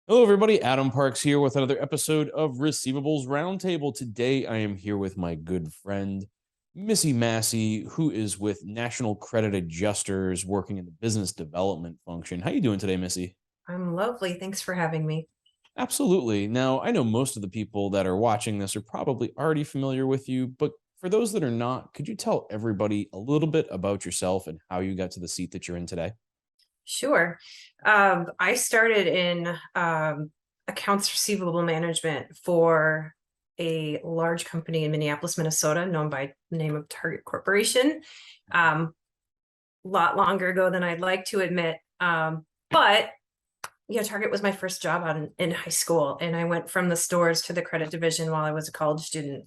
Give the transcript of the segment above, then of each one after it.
Hello, everybody. Adam Parks here with another episode of Receivables Roundtable. Today, I am here with my good friend, Mellissa Massey, who is with National Credit Adjusters, working in the business development function. How you doing today, Missy? I'm lovely. Thanks for having me. Absolutely. Now, I know most of the people that are watching this are probably already familiar with you, but for those that are not, could you tell everybody a little bit about yourself and how you got to the seat that you're in today? Sure. I started in accounts receivable management for a large company in Minneapolis, Minnesota, known by the name of Target Corporation. A lot longer ago than I'd like to admit. But yeah, Target was my first job in high school, and I went from the stores to the credit division while I was a college student.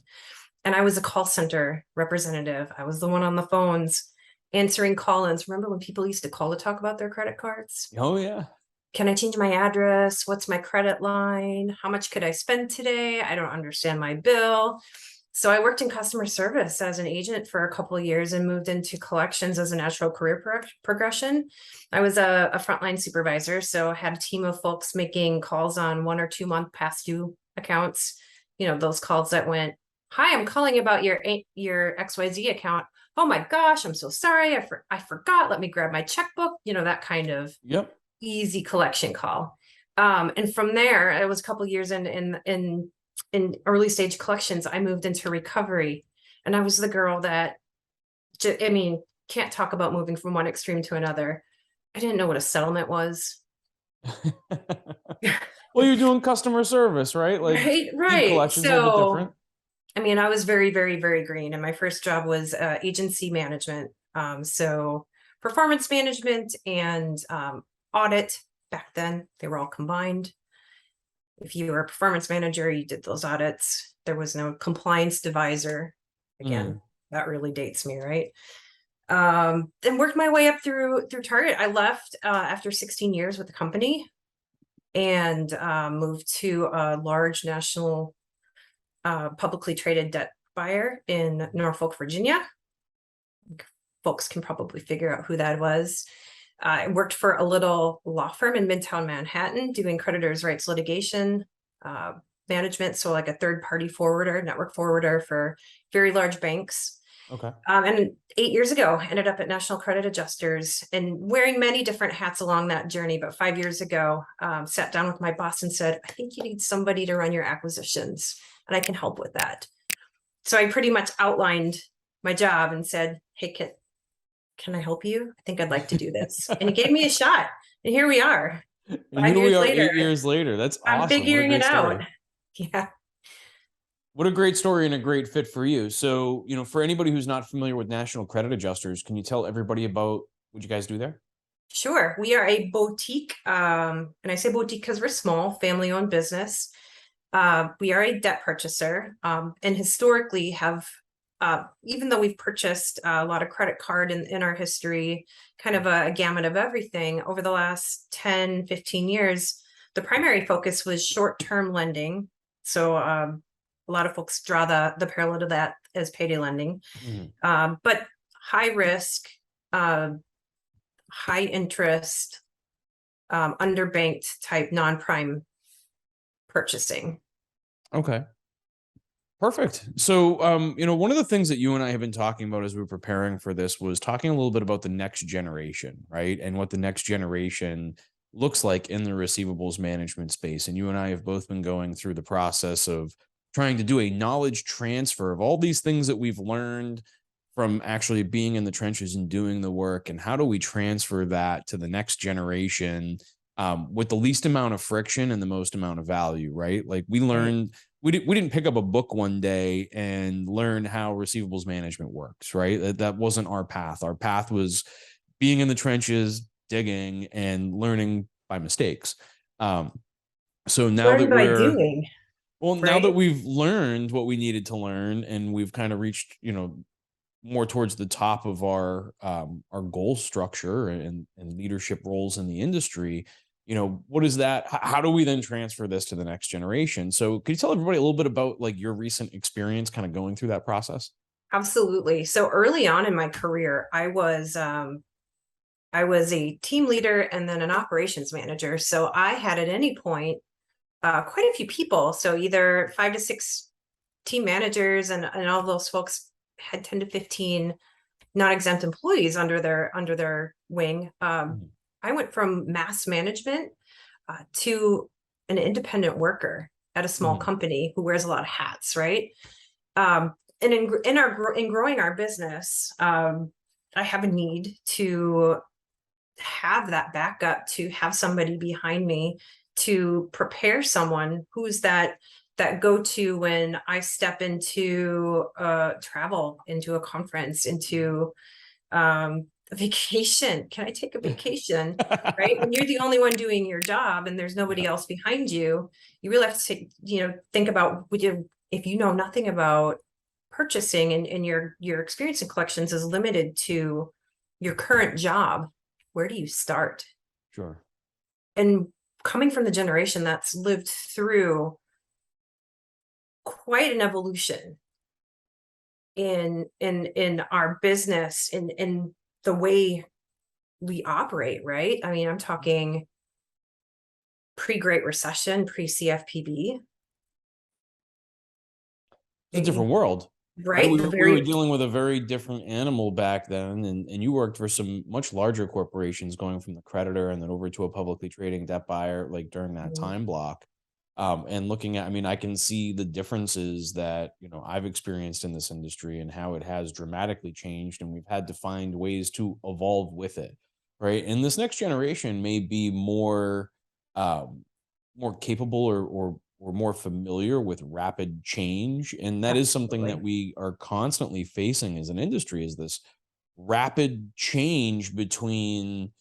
And I was a call center representative. I was the one on the phones answering call-ins. Remember when people used to call to talk about their credit cards? Oh, yeah. Can I change my address? What's my credit line? How much could I spend today? I don't understand my bill. So I worked in customer service as an agent for a couple of years and moved into collections as a natural career progression. I was a frontline supervisor, so I had a team of folks making calls on 1 or 2 month past due accounts. You know, those calls that went, "Hi, I'm calling about your XYZ account. Oh my gosh, I'm so sorry. I forgot. Let me grab my checkbook." You know, that kind of easy collection call. And from there, it was a couple of years in early stage collections. I moved into recovery, and I was the girl that, can't talk about moving from one extreme to another. I didn't know what a settlement was. Well, you're doing customer service, right? Like, right. collections a little bit different. I was very, very, very green, and my first job was agency management. So performance management and audit. Back then, they were all combined. If you were a performance manager, you did those audits. There was no compliance divisor. Again, that really dates me, right? Then worked my way up through Target. I left after 16 years with the company and moved to a large national publicly traded debt buyer in Norfolk, Virginia. Folks can probably figure out who that was. I worked for a little law firm in Midtown Manhattan doing creditors' rights litigation management. So like a third-party forwarder, network forwarder for very large banks. Okay. And 8 years ago, ended up at National Credit Adjusters and wearing many different hats along that journey. But 5 years ago, sat down with my boss and said, "I think you need somebody to run your acquisitions, and I can help with that." So I pretty much outlined my job and said, "Hey, can I help you? I think I'd like to do this." And he gave me a shot. And here we are. And here we are 8 years later. That's awesome. I'm figuring it out. Yeah. What a great story and a great fit for you. So, for anybody who's not familiar with National Credit Adjusters, can you tell everybody about what you guys do there? Sure. We are a boutique. And I say boutique because we're small, family-owned business. We are a debt purchaser, and historically have, even though we've purchased a lot of credit card in our history, kind of a gamut of everything, over the last 10, 15 years, the primary focus was short-term lending. So a lot of folks draw the parallel to that as payday lending, but high risk, high interest, underbanked type non-prime purchasing. Okay. Perfect. So, one of the things that you and I have been talking about as we were preparing for this was talking a little bit about the next generation, right? And what the next generation looks like in the receivables management space. And you and I have both been going through the process of trying to do a knowledge transfer of all these things that we've learned from actually being in the trenches and doing the work. And how do we transfer that to the next generation with the least amount of friction and the most amount of value, right? Like we learned, we didn't pick up a book one day and learn how receivables management works, right? That wasn't our path. Our path was being in the trenches, digging and learning by mistakes. So now learning that by doing, well, right? Now that we've learned what we needed to learn and we've kind of reached, more towards the top of our goal structure and leadership roles in the industry, what is that? How do we then transfer this to the next generation? So could you tell everybody a little bit about like your recent experience kind of going through that process? Absolutely. So early on in my career, I was a team leader and then an operations manager. So I had at any point quite a few people. So either 5 to 6 team managers, and all those folks had 10 to 15 non-exempt employees under their wing. Mhm. I went from mass management to an independent worker at a small Mhm. company who wears a lot of hats, right? And in growing our business, I have a need to have that backup, to have somebody behind me to prepare someone who's that go-to when I step into travel, into a conference, into a vacation. Can I take a vacation? Right? When you're the only one doing your job and there's nobody Yeah, else behind you, you really have to take, think about, if you know nothing about purchasing, and your experience in collections is limited to your current job, where do you start? sure. And coming from the generation that's lived through quite an evolution in our business, in the way we operate, right? I mean, I'm talking pre-Great Recession, pre-CFPB. It's a different world, right? Right? We were Very, dealing with a very different animal back then, and you worked for some much larger corporations, going from the creditor and then over to a publicly trading debt buyer, like during that time block. And looking at, I mean, I can see the differences that I've experienced in this industry and how it has dramatically changed, and we've had to find ways to evolve with it, right? And this next generation may be um, more capable or more familiar with rapid change, and that is something that absolutely. we are constantly facing as an industry, is this rapid change between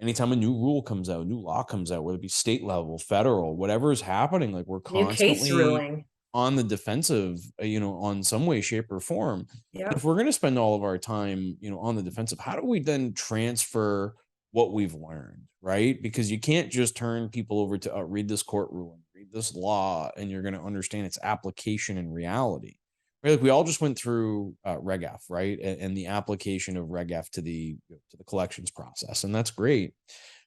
anytime a new rule comes out, new law comes out, whether it be state level, federal, whatever is happening, like we're New case constantly ruling. on the defensive, on some way, shape, or form. And Yep. if we're going to spend all of our time, on the defensive, how do we then transfer what we've learned, right? Because you can't just turn people over to read this court ruling, read this law, and you're going to understand its application in reality. Right? Like we all just went through Reg F, right, and the application of Reg F to the collections process, and that's great.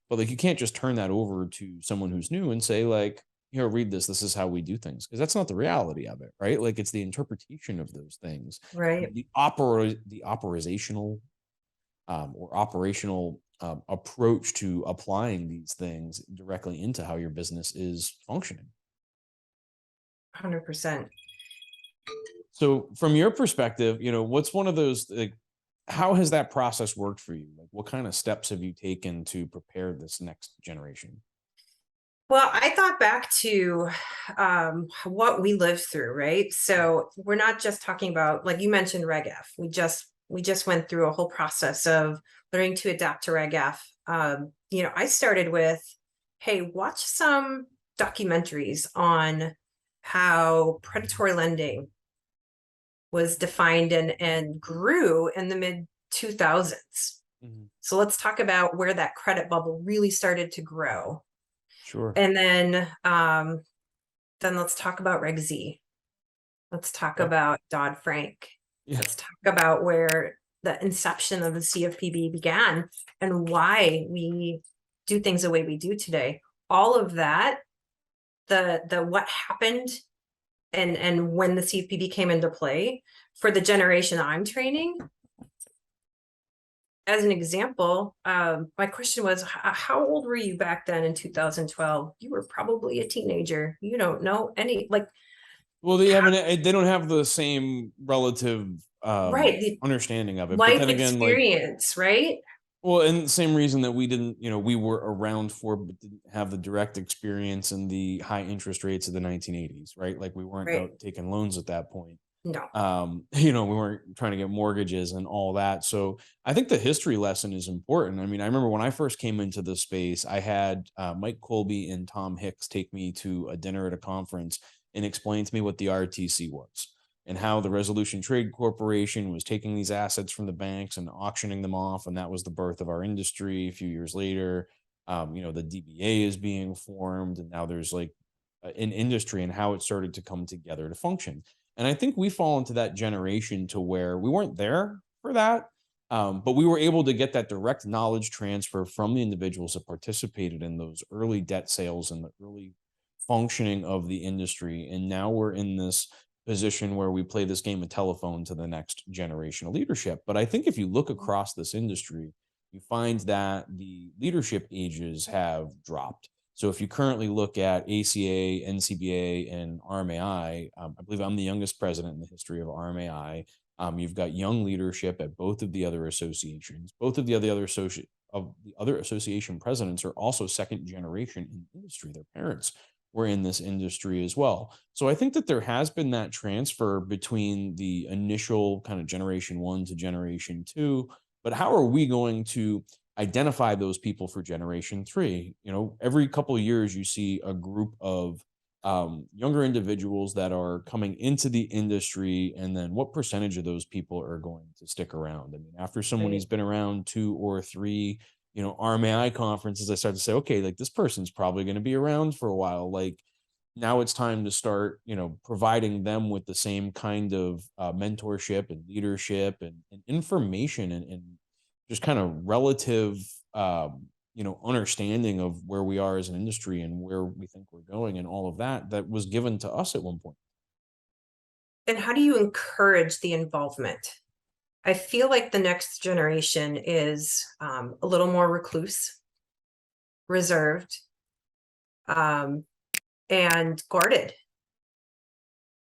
But like you can't just turn that over to someone who's new and say like, here, read this. This is how we do things, because that's not the reality of it, right? Like it's the interpretation of those things, Right. the operational or operational approach to applying these things directly into how your business is functioning. 100%. So, from your perspective, what's one of those like, how has that process worked for you? Like, what kind of steps have you taken to prepare this next generation? Well, I thought back to what we lived through, right? So we're not just talking about, like you mentioned, Reg F. We just went through a whole process of learning to adapt to Reg F. I started with, hey, watch some documentaries on how predatory lending was defined and grew in the mid 2000s. Mhm. So let's talk about where that credit bubble really started to grow. Sure. And then let's talk about Reg Z. Let's talk Yep. about Dodd-Frank. Yeah. Let's talk about where the inception of the CFPB began and why we do things the way we do today. All of that, the what happened and when the CFPB came into play for the generation I'm training. As an example, my question was, how old were you back then in 2012? You were probably a teenager. You don't know any, like, Well, they don't have the same relative right, the understanding of it. But life then again, like, experience, right? well, and the same reason that we didn't, we were around for, but didn't have the direct experience and the high interest rates of the 1980s, right? Like we weren't Right. out taking loans at that point. No. We weren't trying to get mortgages and all that. So I think the history lesson is important. I mean, I remember when I first came into this space, I had Mike Colby and Tom Hicks take me to a dinner at a conference and explain to me what the RTC was and how the Resolution Trade Corporation was taking these assets from the banks and auctioning them off. And that was the birth of our industry a few years later. The DBA is being formed, and now there's like an industry and how it started to come together to function. And I think we fall into that generation to where we weren't there for that, but we were able to get that direct knowledge transfer from the individuals that participated in those early debt sales and the early functioning of the industry. And now we're in this position where we play this game of telephone to the next generation of leadership. But I think if you look across this industry, you find that the leadership ages have dropped. So if you currently look at ACA, NCBA, and RMAI, I believe I'm the youngest president in the history of RMAI. You've got young leadership at both of the other associations. Both of the other association presidents are also second generation in the industry. Their parents were in this industry as well. So I think that there has been that transfer between the initial kind of generation one to generation two. But how are we going to identify those people for generation three? Every couple of years, you see a group of younger individuals that are coming into the industry, and then what percentage of those people are going to stick around? I mean, after someone Right. who's been around two or three, RMAI conferences, I start to say, okay, like this person's probably going to be around for a while. Like now it's time to start, providing them with the same kind of mentorship and leadership and information and just kind of relative, understanding of where we are as an industry and where we think we're going and all of that was given to us at one point. And how do you encourage the involvement? I feel like the next generation is a little more recluse, reserved, um, and guarded.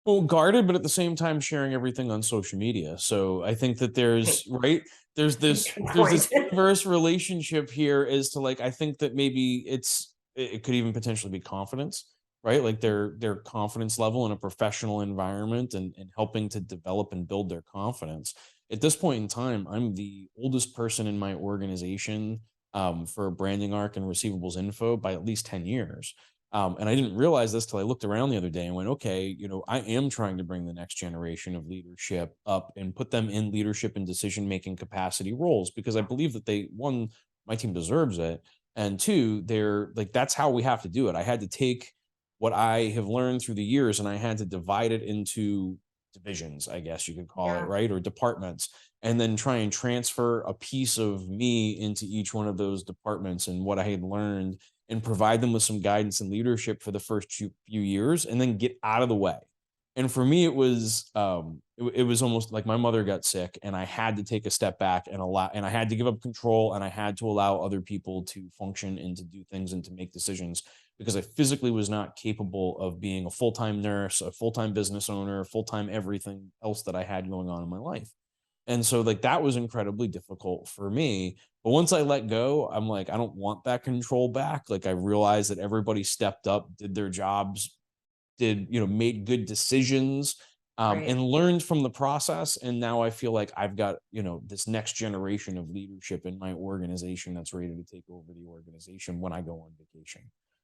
Well, guarded, but at the same time sharing everything on social media. So I think that Okay, there's right good there's this point. inverse relationship here as to like I think that maybe it could even potentially be confidence, right? Like their confidence level in a professional environment and helping to develop and build their confidence. At this point in time, I'm the oldest person in my organization for branding arc and receivables info by at least 10 years. And I didn't realize this till I looked around the other day and went, okay, I am trying to bring the next generation of leadership up and put them in leadership and decision making capacity roles because I believe that one, my team deserves it. And two, they're like, that's how we have to do it. I had to take what I have learned through the years and I had to divide it into divisions, I guess you could call it, Yeah. right? Or departments, and then try and transfer a piece of me into each one of those departments and what I had learned and provide them with some guidance and leadership for the first few years and then get out of the way. And for me, it was almost like my mother got sick and I had to take a step back and I had to give up control and I had to allow other people to function and to do things and to make decisions because I physically was not capable of being a full-time nurse, a full-time business owner, full-time everything else that I had going on in my life. And so like that was incredibly difficult for me. But once I let go, I'm like, I don't want that control back. Like I realized that everybody stepped up, did their jobs, made good decisions, Right. and learned from the process. And now I feel like I've got, this next generation of leadership in my organization that's ready to take over the organization when I go on vacation.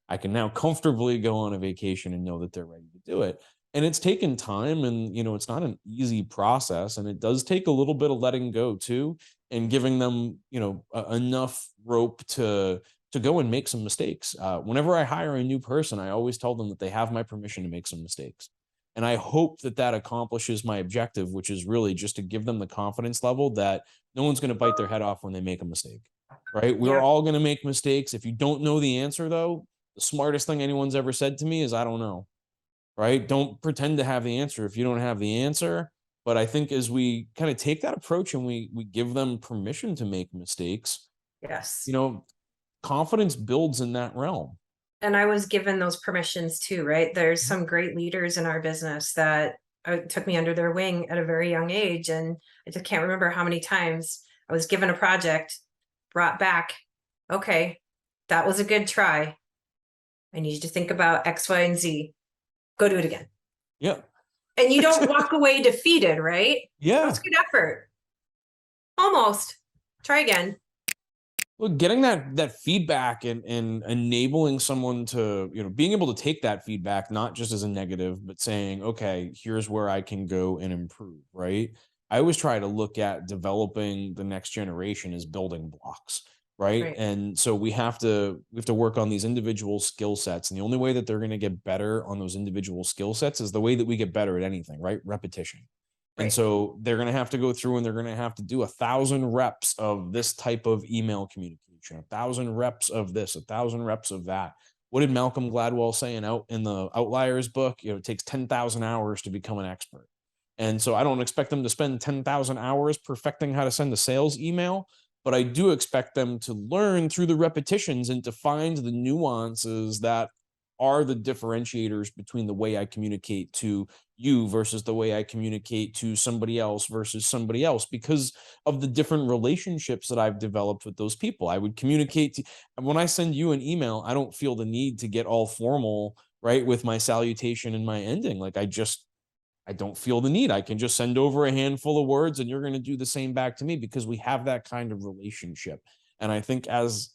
I can now comfortably go on a vacation and know that they're ready to do it. And it's taken time and, it's not an easy process. And it does take a little bit of letting go too and giving them, enough rope to go and make some mistakes. Whenever I hire a new person, I always tell them that they have my permission to make some mistakes. And I hope that that accomplishes my objective, which is really just to give them the confidence level that no one's going to bite their head off when they make a mistake, right? We're Yeah. all going to make mistakes. If you don't know the answer, though, the smartest thing anyone's ever said to me is, I don't know, right? Don't pretend to have the answer if you don't have the answer. But I think as we kind of take that approach and we give them permission to make mistakes, Yes. you know, confidence builds in that realm. And I was given those permissions too, right? There's some great leaders in our business that took me under their wing at a very young age. And I just can't remember how many times I was given a project, brought back, okay, that was a good try. I need you to think about X, Y, and Z. Go do it again. Yeah. And you don't walk away defeated, right? That was Yeah. good effort. Almost. Try again. Well, getting that feedback and enabling someone to, being able to take that feedback, not just as a negative, but saying, okay, here's where I can go and improve, right? I always try to look at developing the next generation as building blocks. right? Right. And so we have to work on these individual skill sets, and the only way that they're going to get better on those individual skill sets is the way that we get better at anything, right? Repetition. And Right. so they're going to have to go through and they're going to have to do 1,000 reps of this type of email communication, 1,000 reps of this, 1,000 reps of that. What did Malcolm Gladwell say in the Outliers book? It takes 10,000 hours to become an expert. And so I don't expect them to spend 10,000 hours perfecting how to send a sales email, but I do expect them to learn through the repetitions and to find the nuances that are the differentiators between the way I communicate to you versus the way I communicate to somebody else versus somebody else, because of the different relationships that I've developed with those people. I would communicate to, when I send you an email, I don't feel the need to get all formal, right, with my salutation and my ending. Like I don't feel the need. I can just send over a handful of words and you're going to do the same back to me because we have that kind of relationship. And I think as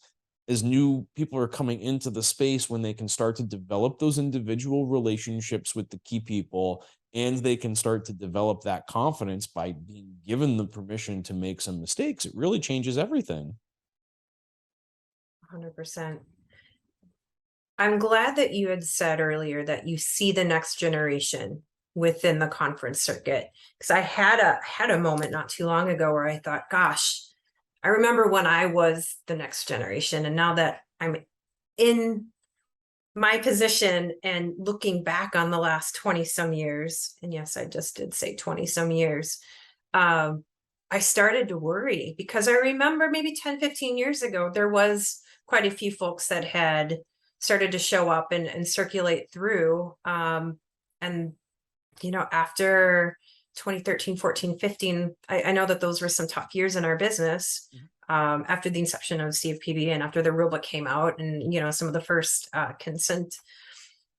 new people are coming into the space, when they can start to develop those individual relationships with the key people, and they can start to develop that confidence by being given the permission to make some mistakes, it really changes everything. 100%. I'm glad that you had said earlier that you see the next generation within the conference circuit, because I had a moment not too long ago where I thought, gosh, I remember when I was the next generation, and now that I'm in my position and looking back on the last 20 some years, and yes, I just did say 20 some years, I started to worry, because I remember maybe 10, 15 years ago, there was quite a few folks that had started to show up and circulate through. And, after 2013, 14, 15, I know that those were some tough years in our business. After the inception of CFPB and after the rulebook came out, and some of the first consent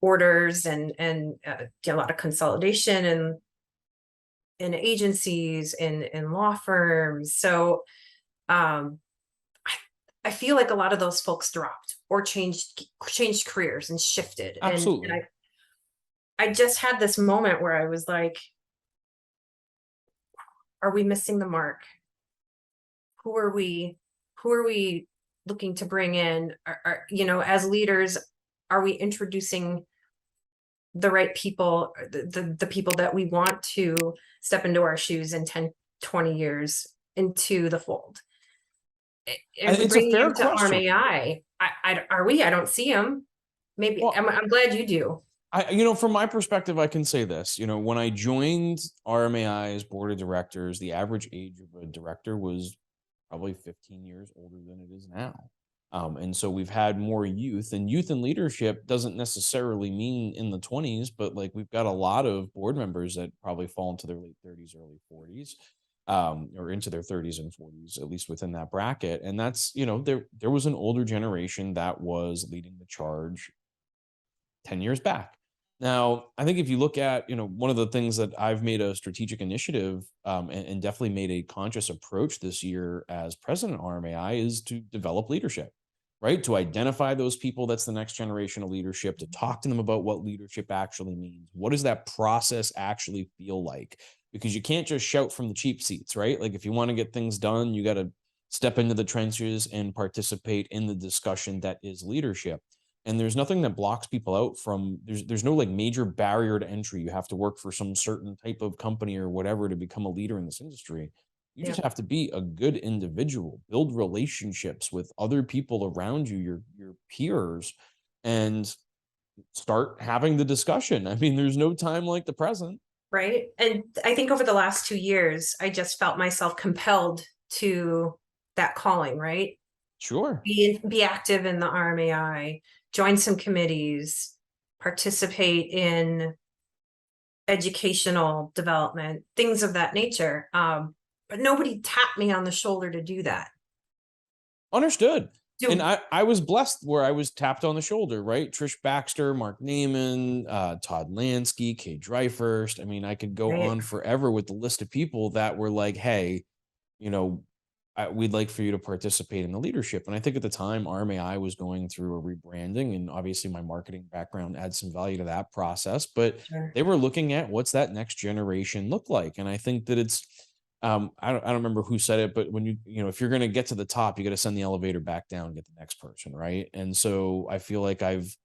orders, and a lot of consolidation and in agencies, in law firms. So I feel like a lot of those folks dropped or changed careers and shifted. And Absolutely. I just had this moment where I was like, are we missing the mark? Who are we looking to bring in? As leaders, are we introducing the right people, the people that we want to step into our shoes in 10, 20 years into the fold? Are we It's a bringing fair them to question. RMAI? Are we? I don't see them. Maybe Well, I'm glad you do. from my perspective, I can say this. When I joined RMAI's board of directors, the average age of a director was probably 15 years older than it is now. And so we've had more youth, and youth in leadership doesn't necessarily mean in the 20s, but like we've got a lot of board members that probably fall into their late 30s, early 40s, or into their 30s and 40s, at least within that bracket. And that's, there was an older generation that was leading the charge 10 years back. Now, I think if you look at, one of the things that I've made a strategic initiative, and definitely made a conscious approach this year as president of RMAI, is to develop leadership, right? To identify those people that's the next generation of leadership, to talk to them about what leadership actually means. What does that process actually feel like? Because you can't just shout from the cheap seats, right? Like if you want to get things done, you got to step into the trenches and participate in the discussion that is leadership. And there's nothing that blocks people out from, there's no like major barrier to entry. You have to work for some certain type of company or whatever to become a leader in this industry. You Yeah. just have to be a good individual, build relationships with other people around you, your peers, and start having the discussion. I mean, there's no time like the present. Right. And I think over the last 2 years, I just felt myself compelled to that calling, right? Sure. Be active in the RMAI, join some committees, participate in educational development, things of that nature. But nobody tapped me on the shoulder to do that. Understood. And Do I was blessed where I was tapped on the shoulder, right? Trish Baxter, Mark Naiman, Todd Lansky, Kay Dryfurst. I mean, I could go right, on forever with the list of people that were like, hey, you know, we'd like for you to participate in the leadership. And I think at the time, RMAI was going through a rebranding, and obviously my marketing background adds some value to that process. But sure. they were looking at what's that next generation look like. And I think that I don't remember who said it, but when if you're going to get to the top, you got to send the elevator back down and get the next person, right? And so I feel like I've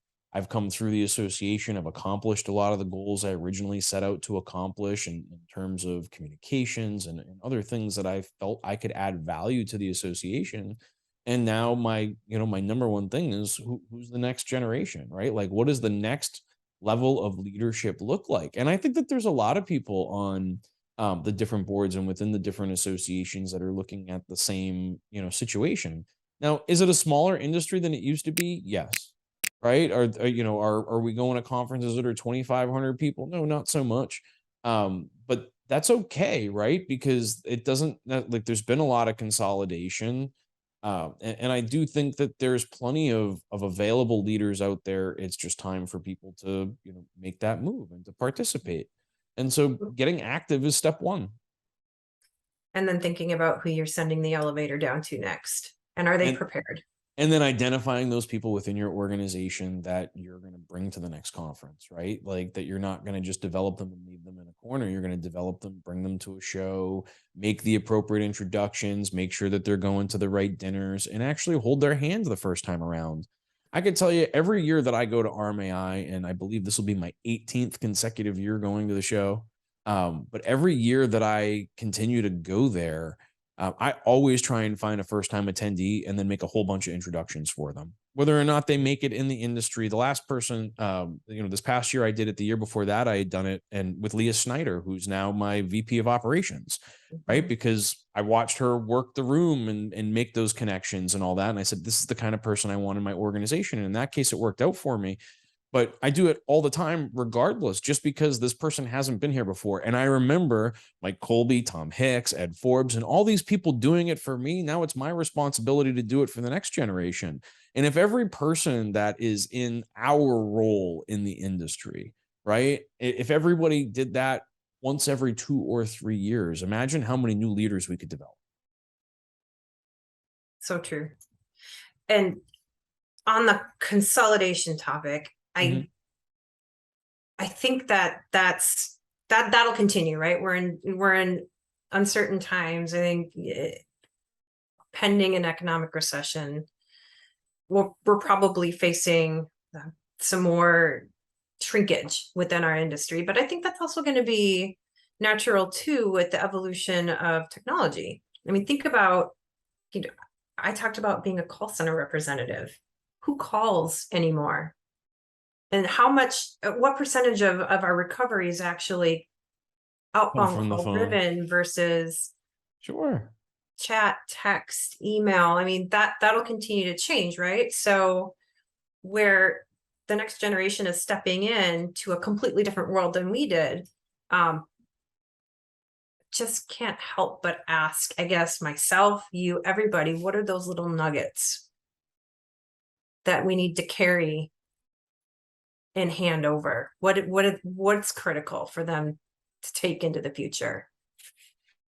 come through the association. I've accomplished a lot of the goals I originally set out to accomplish in terms of communications and other things that I felt I could add value to the association. And now my number one thing is who's the next generation, right? Like, what does the next level of leadership look like? And I think that there's a lot of people on the different boards and within the different associations that are looking at the same situation. Now, is it a smaller industry than it used to be? Yes. Right? Are we going to conferences that are 2,500 people? No, not so much. But that's okay, right? Because it doesn't like there's been a lot of consolidation. And I do think that there's plenty of available leaders out there. It's just time for people to make that move and to participate. And so getting active is step one. And then thinking about who you're sending the elevator down to next. And are they And prepared? and then identifying those people within your organization that you're going to bring to the next conference, right? Like that you're not going to just develop them and leave them in a corner. You're going to develop them, bring them to a show, make the appropriate introductions, make sure that they're going to the right dinners, and actually hold their hand the first time around. I can tell you every year that I go to RMAI, and I believe this will be my 18th consecutive year going to the show. But every year that I continue to go there, I always try and find a first time attendee and then make a whole bunch of introductions for them, whether or not they make it in the industry. The last person, this past year I did it. The year before that, I had done it and with Leah Snyder, who's now my VP of operations, right? Because I watched her work the room and make those connections and all that. And I said, this is the kind of person I want in my organization. And in that case, it worked out for me. But I do it all the time, regardless, just because this person hasn't been here before. And I remember Mike Colby, Tom Hicks, Ed Forbes, and all these people doing it for me. Now it's my responsibility to do it for the next generation. And if every person that is in our role in the industry, right, if everybody did that once every 2 or 3 years, imagine how many new leaders we could develop. So true. And on the consolidation topic, Mhm. I think that'll continue, right? We're in uncertain times. I think pending an economic recession, we're probably facing some more shrinkage within our industry. But I think that's also going to be natural too with the evolution of technology. I mean, think about, I talked about being a call center representative. Who calls anymore? And what percentage of our recovery is actually outbound From the call phone. driven versus Sure. chat, text, email? I mean, that'll continue to change, right? So where the next generation is stepping in to a completely different world than we did, just can't help but ask, I guess, myself, you, everybody, what are those little nuggets that we need to carry and hand over? What's critical for them to take into the future?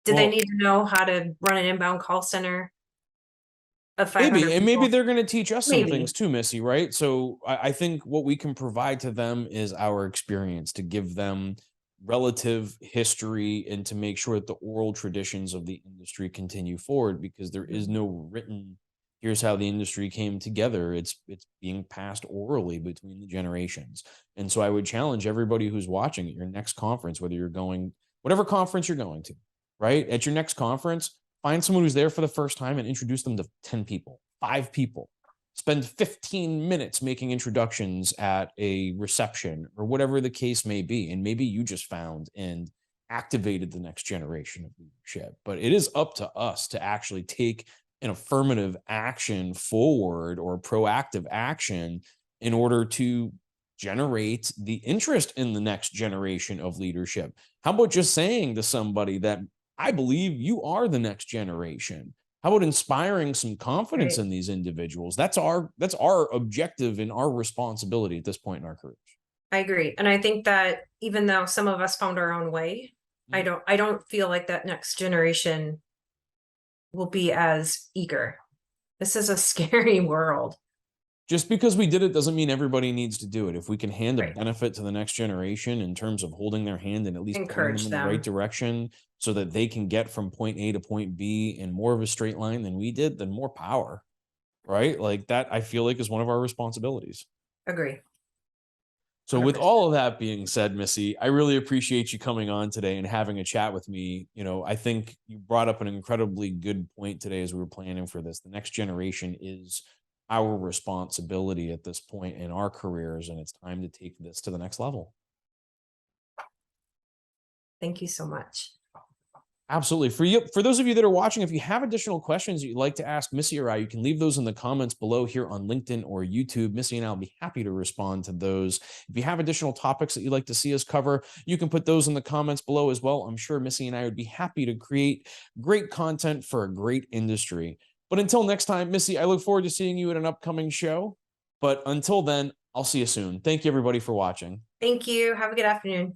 Do they need to know how to run an inbound call center of 500 Maybe people? they're going to teach us some Maybe. things too, Missy, right? So I think what we can provide to them is our experience to give them relative history and to make sure that the oral traditions of the industry continue forward because there is no written here's how the industry came together. It's being passed orally between the generations. And so I would challenge everybody who's watching at your next conference, whether you're going whatever conference you're going to, right? At your next conference, find someone who's there for the first time and introduce them to 10 people, 5 people. Spend 15 minutes making introductions at a reception or whatever the case may be. And maybe you just found and activated the next generation of leadership. But it is up to us to actually take an affirmative action forward or proactive action in order to generate the interest in the next generation of leadership. How about just saying to somebody that I believe you are the next generation? How about inspiring some confidence Right. in these individuals? That's our objective and our responsibility at this point in our careers. I agree. And I think that even though some of us found our own way, I don't feel like that next generation will be as eager. This is a scary world. Just because we did it doesn't mean everybody needs to do it. If we can hand a Right. benefit to the next generation in terms of holding their hand and at least pointing them Encourage in the right them. direction so that they can get from point A to point B in more of a straight line than we did, then more power, right? Like that, I feel like is one of our responsibilities. Agree. So with 100%. all of that being said, Missy, I really appreciate you coming on today and having a chat with me. You know, I think you brought up an incredibly good point today as we were planning for this. The next generation is our responsibility at this point in our careers, and it's time to take this to the next level. Thank you so much. Absolutely. For you, for those of you that are watching, if you have additional questions you'd like to ask Missy or I, you can leave those in the comments below here on LinkedIn or YouTube. Missy and I'll be happy to respond to those. If you have additional topics that you'd like to see us cover, you can put those in the comments below as well. I'm sure Missy and I would be happy to create great content for a great industry. But until next time, Missy, I look forward to seeing you at an upcoming show. But until then, I'll see you soon. Thank you, everybody, for watching. Thank you. Have a good afternoon.